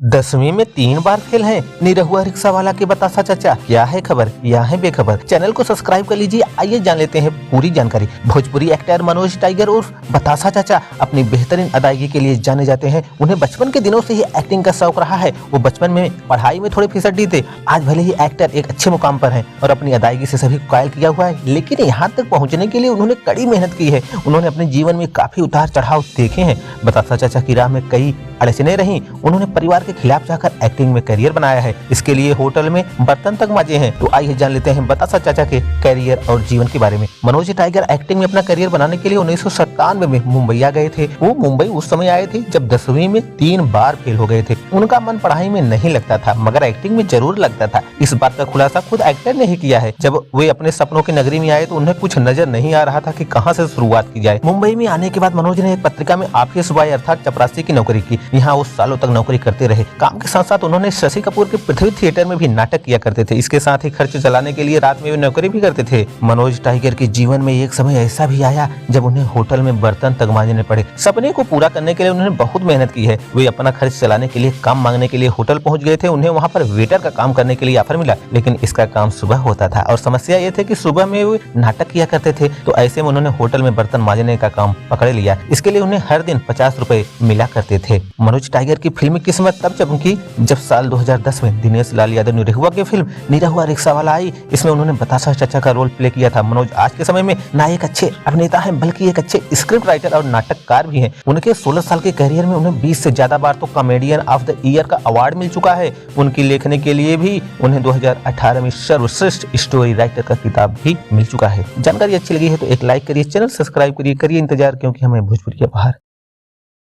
10वीं में 3 बार फेल है निरहुआ रिक्शा वाला के बतासा चाचा। क्या है खबर, या है बेखबर। चैनल को सब्सक्राइब कर लीजिए। आइए जान लेते हैं पूरी जानकारी। भोजपुरी एक्टर मनोज टाइगर उर्फ बतासा चाचा अपनी बेहतरीन अदायगी के लिए जाने जाते हैं। उन्हें बचपन के दिनों से ही एक्टिंग का शौक रहा है। वो बचपन में पढ़ाई में थोड़े फिसड्डी थे। आज भले ही एक्टर एक अच्छे मुकाम पर है और अपनी अदायगी से सभी को कायल किया हुआ है, लेकिन यहाँ तक पहुँचने के लिए उन्होंने कड़ी मेहनत की है। उन्होंने अपने जीवन में काफी उतार चढ़ाव देखे हैं। बतासा चाचा की राह में कई अड़चने रही। उन्होंने परिवार के खिलाफ जाकर एक्टिंग में करियर बनाया है। इसके लिए होटल में बर्तन तक मांजे हैं। तो आइए जान लेते हैं बतासा चाचा के करियर और जीवन के बारे में। मनोज टाइगर एक्टिंग में अपना करियर बनाने के लिए 1997 में मुंबई आ गए थे। वो मुंबई उस समय आए थे जब 10वीं में 3 बार फेल हो गए थे। उनका मन पढ़ाई में नहीं लगता था, मगर एक्टिंग में जरूर लगता था। इस बात का खुलासा खुद एक्टर ने ही किया है। जब वे अपने सपनों की नगरी में आए तो उन्हें कुछ नजर नहीं आ रहा था कि कहां से शुरुआत की जाए। मुंबई में आने के बाद मनोज ने एक पत्रिका में ऑफिस बॉय अर्थात चपरासी की नौकरी की। यहाँ वो सालों तक नौकरी करते रहे। काम के साथ साथ उन्होंने शशि कपूर के पृथ्वी थिएटर में भी नाटक किया करते थे। इसके साथ ही खर्च चलाने के लिए रात में वे नौकरी भी करते थे। मनोज टाइगर के जीवन में एक समय ऐसा भी आया जब उन्हें होटल में बर्तन तक मांजने पड़े। सपने को पूरा करने के लिए उन्होंने बहुत मेहनत की है। वे अपना खर्च चलाने के लिए काम मांगने के लिए होटल पहुंच गए थे। उन्हें वहां पर वेटर का काम करने के लिए ऑफर मिला, लेकिन इसका काम सुबह होता था और समस्या ये थी कि सुबह में वे नाटक किया करते थे। तो ऐसे में उन्होंने होटल में बर्तन मांजने का काम पकड़ लिया। इसके लिए उन्हें हर दिन 50 रुपए मिला करते थे। मनोज टाइगर की फिल्मी किस्मत तब चमकी जब साल 2010 में दिनेश लाल यादव निरहुआ की फिल्म निरहुआ रिक्शा वाला आई। इसमें उन्होंने बतासा चाचा का रोल प्ले किया था। मनोज आज के समय में ना एक अच्छे अभिनेता हैं, बल्कि एक अच्छे स्क्रिप्ट राइटर और नाटककार भी हैं। उनके 16 साल के करियर में उन्हें 20 से ज्यादा बार तो कॉमेडियन ऑफ द ईयर का अवार्ड मिल चुका है। उनकी लेखनी के लिए भी उन्हें 2018 में सर्वश्रेष्ठ स्टोरी राइटर का खिताब भी मिल चुका है। जानकारी अच्छी लगी है तो एक लाइक करिए, चैनल सब्सक्राइब करिए, करिए इंतजार, क्योंकि हमें भोजपुरी के बाहर